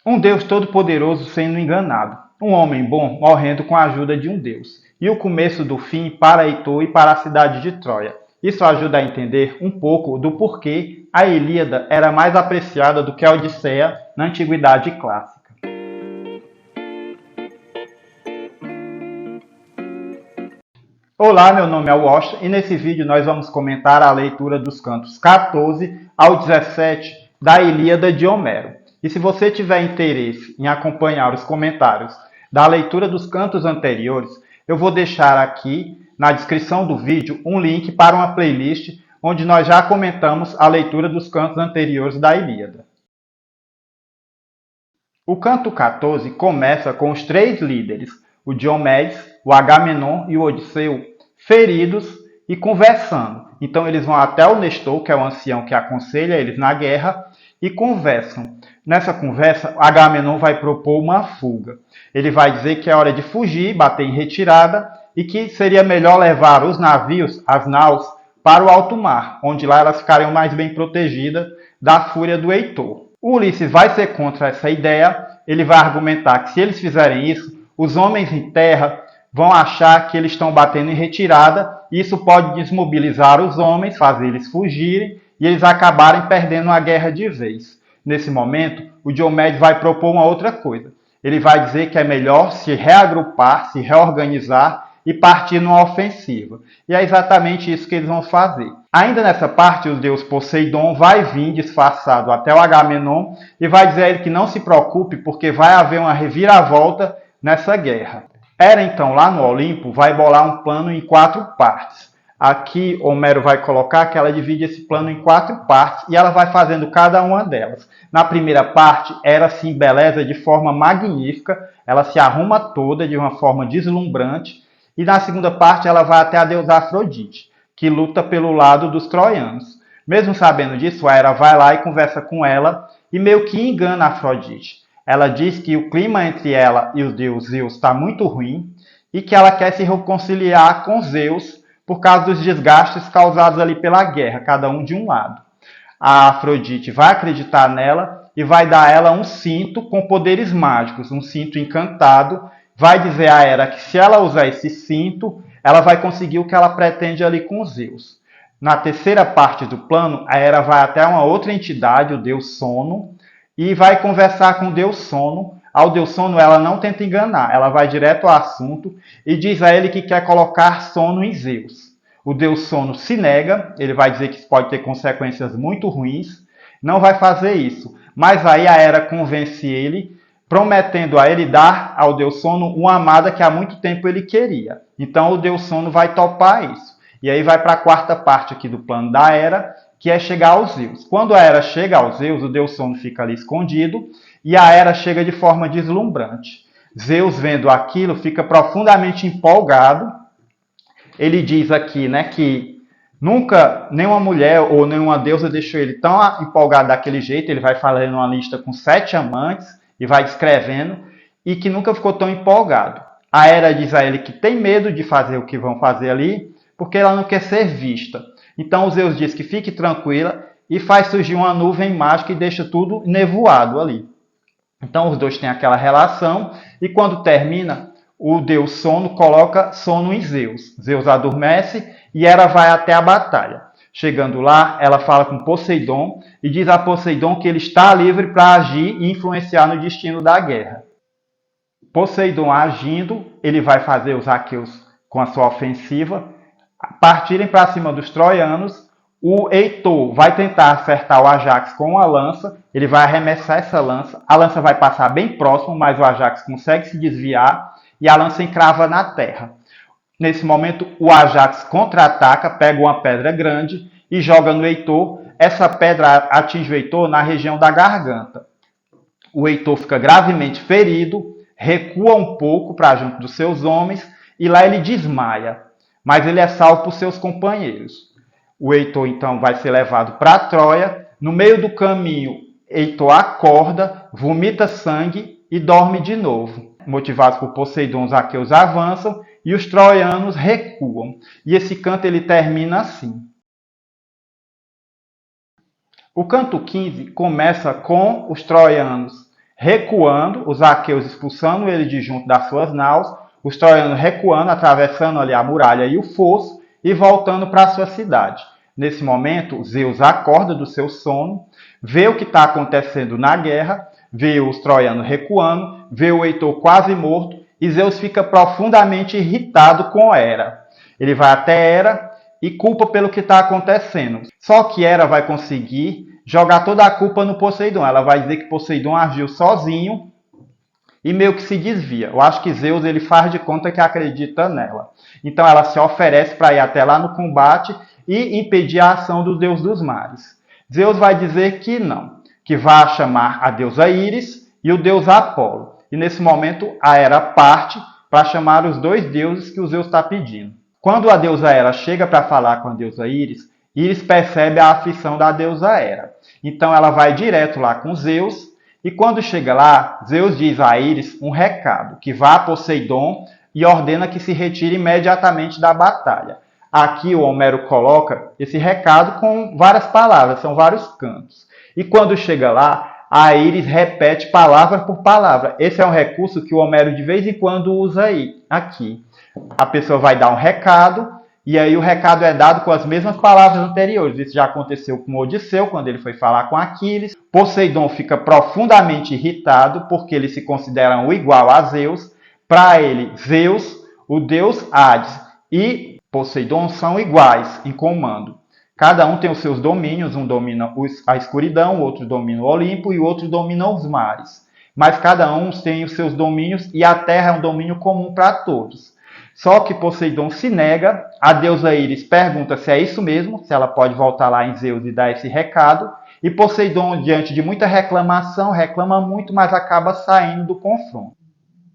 Um Deus todo-poderoso sendo enganado. Um homem bom morrendo com a ajuda de um Deus. E o começo do fim para Heitor e para a cidade de Troia. Isso ajuda a entender um pouco do porquê a Ilíada era mais apreciada do que a Odisseia na Antiguidade Clássica. Olá, meu nome é Washington e nesse vídeo nós vamos comentar a leitura dos cantos 14 ao 17 da Ilíada de Homero. E se você tiver interesse em acompanhar os comentários da leitura dos cantos anteriores, eu vou deixar aqui na descrição do vídeo um link para uma playlist onde nós já comentamos a leitura dos cantos anteriores da Ilíada. O canto 14 começa com os três líderes, o Diomedes, o Agamenon e o Odisseu, feridos e conversando. Então eles vão até o Nestor, que é o ancião que aconselha eles na guerra, e conversam. Nessa conversa, Agamenon vai propor uma fuga. Ele vai dizer que é hora de fugir, bater em retirada, e que seria melhor levar os navios, as naus, para o alto mar, onde lá elas ficariam mais bem protegidas da fúria do Heitor. O Ulisses vai ser contra essa ideia, ele vai argumentar que se eles fizerem isso, os homens em terra vão achar que eles estão batendo em retirada, e isso pode desmobilizar os homens, fazer eles fugirem, e eles acabarem perdendo a guerra de vez. Nesse momento, o Diomedes vai propor uma outra coisa. Ele vai dizer que é melhor se reagrupar, se reorganizar e partir numa ofensiva. E é exatamente isso que eles vão fazer. Ainda nessa parte, o deus Poseidon vai vir disfarçado até o Agamenon e vai dizer a ele que não se preocupe, porque vai haver uma reviravolta nessa guerra. Hera, então, lá no Olimpo, vai bolar um plano em 4 partes. Aqui, Homero vai colocar que ela divide esse plano em 4 partes e ela vai fazendo cada uma delas. Na primeira parte, Hera se embeleza de forma magnífica, ela se arruma toda de uma forma deslumbrante. E na segunda parte, ela vai até a deusa Afrodite, que luta pelo lado dos troianos. Mesmo sabendo disso, a Hera vai lá e conversa com ela e meio que engana a Afrodite. Ela diz que o clima entre ela e o deus Zeus está muito ruim e que ela quer se reconciliar com Zeus por causa dos desgastes causados ali pela guerra, cada um de um lado. A Afrodite vai acreditar nela e vai dar a ela um cinto com poderes mágicos, um cinto encantado. Vai dizer a Hera que se ela usar esse cinto, ela vai conseguir o que ela pretende ali com Zeus. Na terceira parte do plano, a Hera vai até uma outra entidade, o deus Sono, e vai conversar com o deus Sono. Ao deus Sono, ela não tenta enganar, ela vai direto ao assunto e diz a ele que quer colocar Sono em Zeus. O deus Sono se nega, ele vai dizer que isso pode ter consequências muito ruins, não vai fazer isso. Mas aí a Hera convence ele, prometendo a ele dar ao deus Sono uma amada que há muito tempo ele queria. Então o deus Sono vai topar isso. E aí vai para a quarta parte aqui do plano da Hera, que é chegar aos Zeus. Quando a Hera chega aos Zeus, o deus Sono fica ali escondido e a Hera chega de forma deslumbrante. Zeus, vendo aquilo, fica profundamente empolgado. Ele diz aqui, né, que nunca nenhuma mulher ou nenhuma deusa deixou ele tão empolgado daquele jeito. Ele vai falando uma lista com 7 amantes e vai descrevendo, e que nunca ficou tão empolgado. A Hera diz a ele que tem medo de fazer o que vão fazer ali, porque ela não quer ser vista. Então o Zeus diz que fique tranquila e faz surgir uma nuvem mágica e deixa tudo nevoado ali. Então os dois têm aquela relação e quando termina, o deus Sono coloca sono em Zeus. Zeus adormece e Hera vai até a batalha. Chegando lá, ela fala com Poseidon e diz a Poseidon que ele está livre para agir e influenciar no destino da guerra. Poseidon agindo, ele vai fazer os aqueus com a sua ofensiva partirem para cima dos troianos. O Heitor vai tentar acertar o Ajax com uma lança, ele vai arremessar essa lança, a lança vai passar bem próximo, mas o Ajax consegue se desviar e a lança encrava na terra. Nesse momento, o Ajax contra-ataca, pega uma pedra grande e joga no Heitor. Essa pedra atinge o Heitor na região da garganta. O Heitor fica gravemente ferido, recua um pouco para junto dos seus homens e lá ele desmaia. Mas ele é salvo por seus companheiros. O Heitor, então, vai ser levado para Troia. No meio do caminho, Heitor acorda, vomita sangue e dorme de novo. Motivados por Poseidon, os aqueus avançam e os troianos recuam. E esse canto ele termina assim. O canto 15 começa com os troianos recuando, os aqueus expulsando ele de junto das suas naus, os troianos recuando, atravessando ali a muralha e o fosso e voltando para a sua cidade. Nesse momento, Zeus acorda do seu sono, vê o que está acontecendo na guerra, vê os troianos recuando, vê o Heitor quase morto, e Zeus fica profundamente irritado com Hera. Ele vai até Hera e culpa pelo que está acontecendo. Só que Hera vai conseguir jogar toda a culpa no Poseidon. Ela vai dizer que Poseidon agiu sozinho e meio que se desvia. Eu acho que Zeus ele faz de conta que acredita nela. Então ela se oferece para ir até lá no combate e impedir a ação do deus dos mares. Zeus vai dizer que não, que vai chamar a deusa Íris e o deus Apolo. E nesse momento a Hera parte para chamar os dois deuses que o Zeus está pedindo. Quando a deusa Hera chega para falar com a deusa Íris, Íris percebe a aflição da deusa Hera. Então ela vai direto lá com Zeus, e quando chega lá, Zeus diz a Íris um recado, que vá a Poseidon e ordena que se retire imediatamente da batalha. Aqui o Homero coloca esse recado com várias palavras, são vários cantos. E quando chega lá, a Íris repete palavra por palavra. Esse é um recurso que o Homero de vez em quando usa aqui. A pessoa vai dar um recado, e aí o recado é dado com as mesmas palavras anteriores. Isso já aconteceu com Odisseu, quando ele foi falar com Aquiles. Poseidon fica profundamente irritado, porque eles se consideram igual a Zeus. Para ele, Zeus, o deus Hades e Poseidon são iguais em comando. Cada um tem os seus domínios, um domina a escuridão, o outro domina o Olimpo e o outro domina os mares. Mas cada um tem os seus domínios e a terra é um domínio comum para todos. Só que Poseidon se nega, a deusa Íris pergunta se é isso mesmo, se ela pode voltar lá em Zeus e dar esse recado, e Poseidon, diante de muita reclamação, reclama muito, mas acaba saindo do confronto.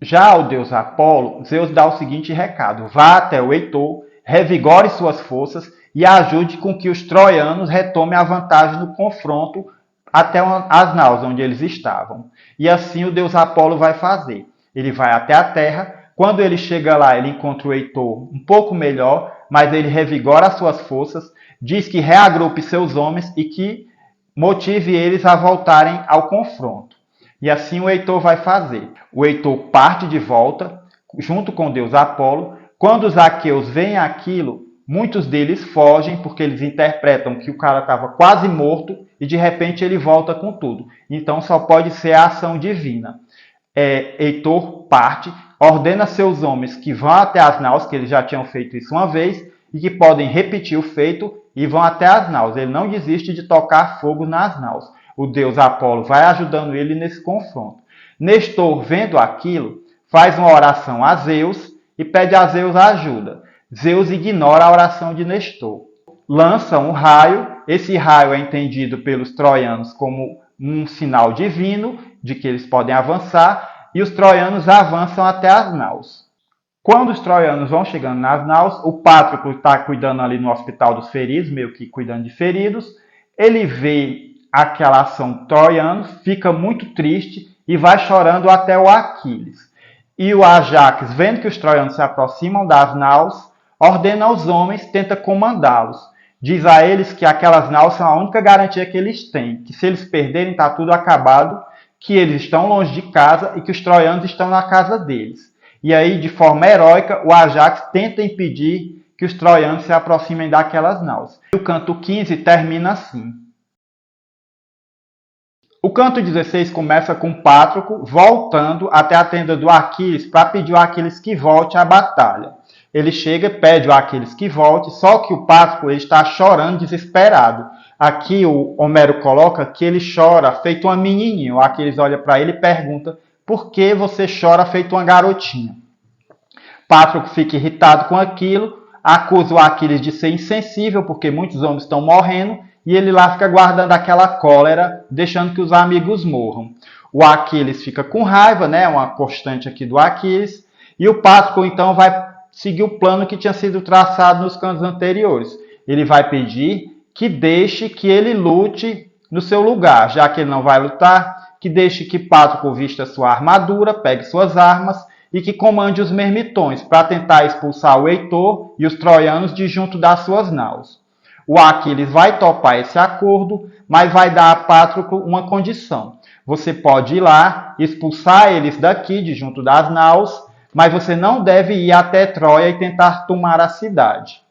Já ao deus Apolo, Zeus dá o seguinte recado: vá até o Heitor, revigore suas forças e ajude com que os troianos retomem a vantagem no confronto até as naus onde eles estavam. E assim o deus Apolo vai fazer. Ele vai até a terra. Quando ele chega lá, ele encontra o Heitor um pouco melhor, mas ele revigora as suas forças, diz que reagrupe seus homens e que motive eles a voltarem ao confronto. E assim o Heitor vai fazer. O Heitor parte de volta, junto com o deus Apolo. Quando os aqueus veem aquilo, muitos deles fogem, porque eles interpretam que o cara estava quase morto e de repente ele volta com tudo. Então só pode ser a ação divina. Heitor parte, ordena seus homens que vão até as naus, que eles já tinham feito isso uma vez, e que podem repetir o feito e vão até as naus. Ele não desiste de tocar fogo nas naus. O deus Apolo vai ajudando ele nesse confronto. Nestor, vendo aquilo, faz uma oração a Zeus e pede a Zeus ajuda. Zeus ignora a oração de Nestor. Lança um raio, esse raio é entendido pelos troianos como um sinal divino de que eles podem avançar, e os troianos avançam até as naus. Quando os troianos vão chegando nas naus, o Pátroclo está cuidando ali no hospital dos feridos, meio que cuidando de feridos. Ele vê aquela ação troiana, fica muito triste e vai chorando até o Aquiles. E o Ajax, vendo que os troianos se aproximam das naus, ordena aos homens, tenta comandá-los. Diz a eles que aquelas naus são a única garantia que eles têm, que se eles perderem está tudo acabado, que eles estão longe de casa e que os troianos estão na casa deles. E aí, de forma heróica, o Ajax tenta impedir que os troianos se aproximem daquelas naus. O canto 15 termina assim. O canto 16 começa com Pátroclo voltando até a tenda do Aquiles para pedir ao Aquiles que volte à batalha. Ele chega e pede ao Aquiles que volte, só que o Pátroclo está chorando desesperado. Aqui o Homero coloca que ele chora feito uma menininha. O Aquiles olha para ele e pergunta: por que você chora feito uma garotinha? Pátroclo fica irritado com aquilo, acusa o Aquiles de ser insensível, porque muitos homens estão morrendo, e ele lá fica guardando aquela cólera, deixando que os amigos morram. O Aquiles fica com raiva, né? Uma constante aqui do Aquiles, e o Pátroclo então vai seguir o plano que tinha sido traçado nos cantos anteriores. Ele vai pedir que deixe que ele lute no seu lugar, já que ele não vai lutar, que deixe que Pátroclo vista sua armadura, pegue suas armas e que comande os mermitões para tentar expulsar o Heitor e os troianos de junto das suas naus. O Aquiles vai topar esse acordo, mas vai dar a Pátroclo uma condição. você pode ir lá, expulsar eles daqui, de junto das naus, mas você não deve ir até Troia e tentar tomar a cidade.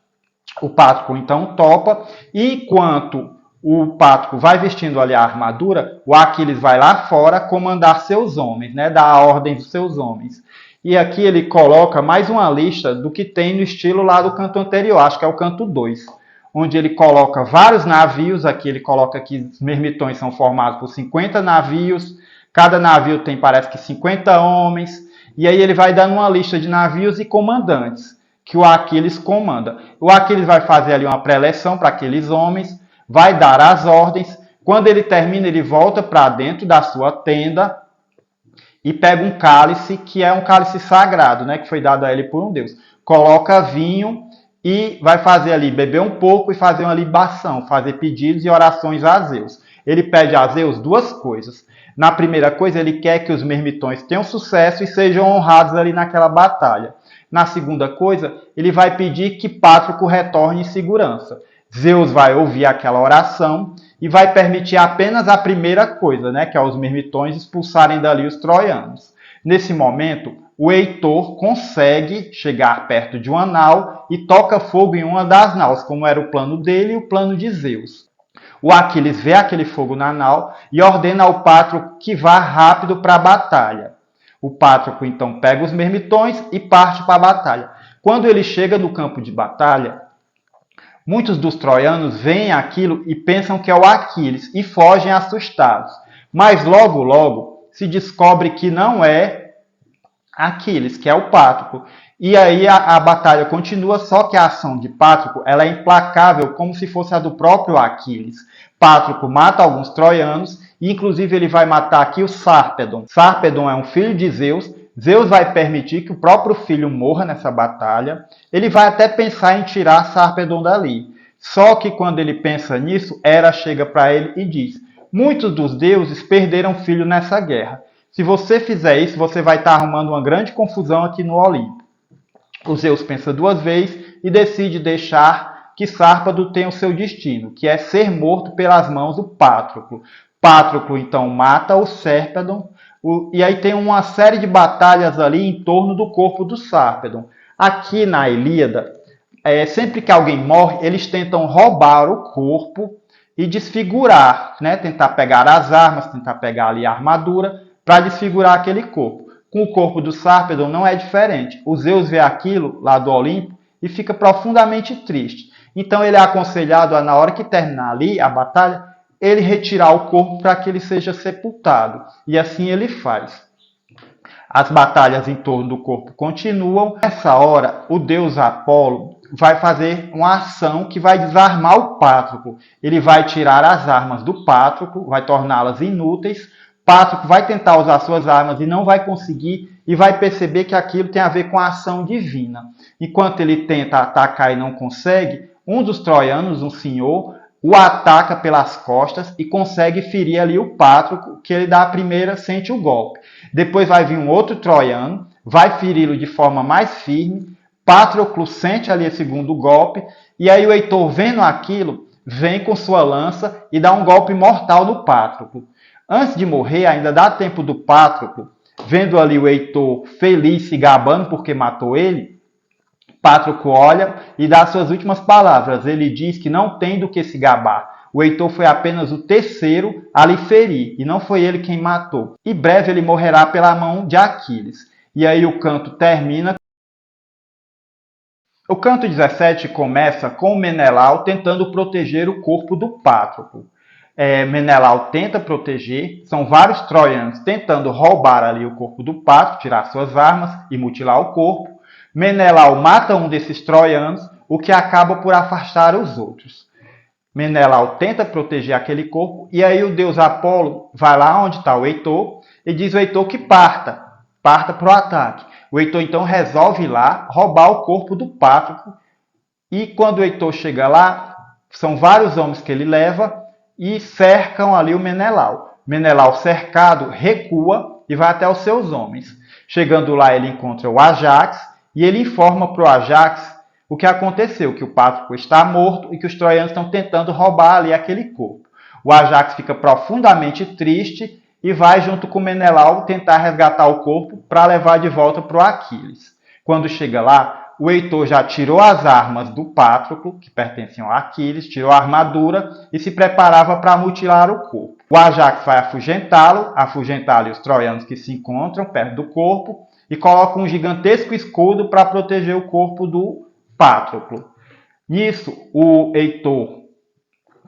O Pátroclo então topa, e enquanto o Pátroclo vai vestindo ali a armadura, o Aquiles vai lá fora comandar seus homens, né, dar a ordem dos seus homens. E aqui ele coloca mais uma lista do que tem no estilo lá do canto anterior, acho que é o canto 2, onde ele coloca vários navios. Aqui ele coloca que os mermitões são formados por 50 navios, cada navio tem parece que 50 homens, e aí ele vai dando uma lista de navios e comandantes que o Aquiles comanda. O Aquiles vai fazer ali uma preleção para aqueles homens, vai dar as ordens. Quando ele termina, ele volta para dentro da sua tenda e pega um cálice, que é um cálice sagrado, né, que foi dado a ele por um deus. Coloca vinho e vai fazer ali, beber um pouco e fazer uma libação, fazer pedidos e orações a Zeus. Ele pede a Zeus duas coisas. Na primeira coisa, ele quer que os mermitões tenham sucesso e sejam honrados ali naquela batalha. Na segunda coisa, ele vai pedir que Pátroclo retorne em segurança. Zeus vai ouvir aquela oração e vai permitir apenas a primeira coisa, né, que é os mermitões expulsarem dali os troianos. Nesse momento, o Heitor consegue chegar perto de uma nau e toca fogo em uma das naus, como era o plano dele e o plano de Zeus. O Aquiles vê aquele fogo na nau e ordena ao Pátroclo que vá rápido para a batalha. O Pátroclo então pega os mermitões e parte para a batalha. Quando ele chega no campo de batalha, muitos dos troianos veem aquilo e pensam que é o Aquiles e fogem assustados. Mas logo, logo, se descobre que não é Aquiles, que é o Pátroclo. E aí a batalha continua, só que a ação de Pátroclo ela é implacável, como se fosse a do próprio Aquiles. Pátroclo mata alguns troianos, e inclusive ele vai matar aqui o Sárpedon. Sárpedon é um filho de Zeus. Zeus vai permitir que o próprio filho morra nessa batalha. Ele vai até pensar em tirar Sárpedon dali. Só que quando ele pensa nisso, Hera chega para ele e diz: muitos dos deuses perderam filho nessa guerra. Se você fizer isso, você vai estar arrumando uma grande confusão aqui no Olimpo. O Zeus pensa duas vezes e decide deixar que Sárpado tenha o seu destino, que é ser morto pelas mãos do Pátroclo. Pátroclo então mata o Sárpedon, e aí tem uma série de batalhas ali em torno do corpo do Sárpedon. Aqui na Ilíada, sempre que alguém morre, eles tentam roubar o corpo e desfigurar, né? Tentar pegar as armas, tentar pegar ali a armadura para desfigurar aquele corpo. Com o corpo do Sárpedon não é diferente. O Zeus vê aquilo lá do Olimpo e fica profundamente triste. Então ele é aconselhado a, na hora que terminar ali a batalha, ele retirar o corpo para que ele seja sepultado. E assim ele faz. As batalhas em torno do corpo continuam. Nessa hora, o deus Apolo vai fazer uma ação que vai desarmar o Pátroclo. Ele vai tirar as armas do Pátroclo, vai torná-las inúteis. Pátroclo vai tentar usar suas armas e não vai conseguir, e vai perceber que aquilo tem a ver com a ação divina. Enquanto ele tenta atacar e não consegue, um dos troianos, um senhor, o ataca pelas costas e consegue ferir ali o Pátroclo, que ele dá a primeira, sente o golpe. Depois vai vir um outro troiano, vai feri-lo de forma mais firme, Pátroclo sente ali o segundo golpe, e aí o Heitor, vendo aquilo, vem com sua lança e dá um golpe mortal no Pátroclo. Antes de morrer, ainda dá tempo do Pátroclo, vendo ali o Heitor feliz, se gabando porque matou ele, Pátroclo olha e dá suas últimas palavras. Ele diz que não tem do que se gabar. O Heitor foi apenas o terceiro a lhe ferir, e não foi ele quem matou. E breve ele morrerá pela mão de Aquiles. E aí o canto termina. O canto 17 começa com Menelau tentando proteger o corpo do Pátroclo. Menelau tenta proteger, são vários troianos tentando roubar ali o corpo do Pátroclo, tirar suas armas e mutilar o corpo. Menelau mata um desses troianos, o que acaba por afastar os outros. Menelau tenta proteger aquele corpo, e aí o deus Apolo vai lá onde está o Heitor e diz ao Heitor que parta para o ataque. O Heitor então resolve ir lá roubar o corpo do Pátroclo, e quando o Heitor chega lá, são vários homens que ele leva e cercam ali o Menelau. Menelau, cercado, recua e vai até os seus homens. Chegando lá, ele encontra o Ajax e ele informa para o Ajax o que aconteceu, que o Pátroclo está morto e que os troianos estão tentando roubar ali aquele corpo. O Ajax fica profundamente triste e vai junto com Menelau tentar resgatar o corpo para levar de volta para o Aquiles. Quando chega lá, o Heitor já tirou as armas do Patroclo, que pertenciam a Aquiles, tirou a armadura e se preparava para mutilar o corpo. O Ajax vai afugentá-lo e os troianos que se encontram perto do corpo e coloca um gigantesco escudo para proteger o corpo do Patroclo. Nisso, o Heitor,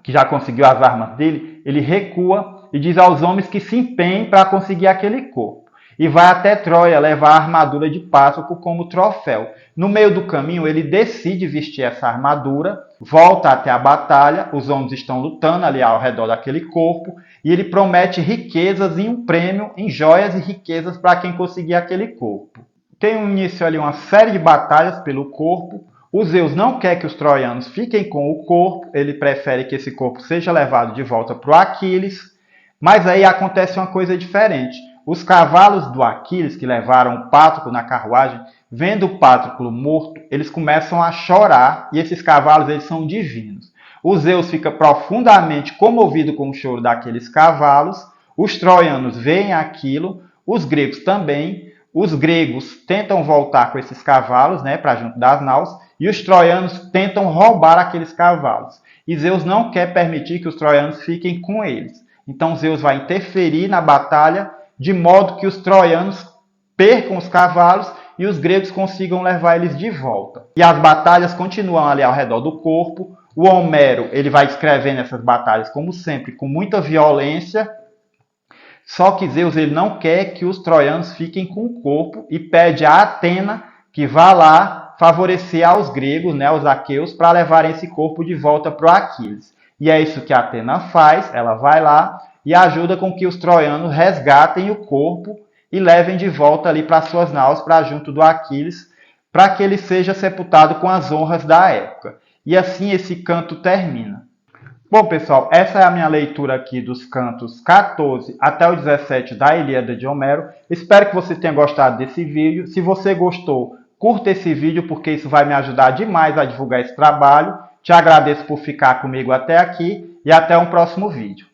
que já conseguiu as armas dele, ele recua e diz aos homens que se empenhem para conseguir aquele corpo. E vai até Troia levar a armadura de Pátroclo como troféu. No meio do caminho, ele decide vestir essa armadura, volta até a batalha, os homens estão lutando ali ao redor daquele corpo, e ele promete riquezas e um prêmio em joias e riquezas para quem conseguir aquele corpo. Tem um início ali uma série de batalhas pelo corpo. O Zeus não quer que os troianos fiquem com o corpo, ele prefere que esse corpo seja levado de volta para o Aquiles, mas aí acontece uma coisa diferente. Os cavalos do Aquiles, que levaram o Pátroclo na carruagem, vendo o Pátroclo morto, eles começam a chorar, e esses cavalos eles são divinos. O Zeus fica profundamente comovido com o choro daqueles cavalos, os troianos veem aquilo, os gregos também, os gregos tentam voltar com esses cavalos, para junto das naus, e os troianos tentam roubar aqueles cavalos. E Zeus não quer permitir que os troianos fiquem com eles. Então Zeus vai interferir na batalha, de modo que os troianos percam os cavalos e os gregos consigam levar eles de volta. E as batalhas continuam ali ao redor do corpo. O Homero ele vai escrevendo essas batalhas, como sempre, com muita violência. Só que Zeus ele não quer que os troianos fiquem com o corpo e pede a Atena que vá lá favorecer aos gregos, os aqueus, para levarem esse corpo de volta para o Aquiles. E é isso que a Atena faz, ela vai lá e ajuda com que os troianos resgatem o corpo e levem de volta ali para suas naus, para junto do Aquiles, para que ele seja sepultado com as honras da época. E assim esse canto termina. Bom, pessoal, essa é a minha leitura aqui dos cantos 14 até o 17 da Ilíada de Homero. Espero que você tenha gostado desse vídeo. Se você gostou, curta esse vídeo, porque isso vai me ajudar demais a divulgar esse trabalho. Te agradeço por ficar comigo até aqui e até um próximo vídeo.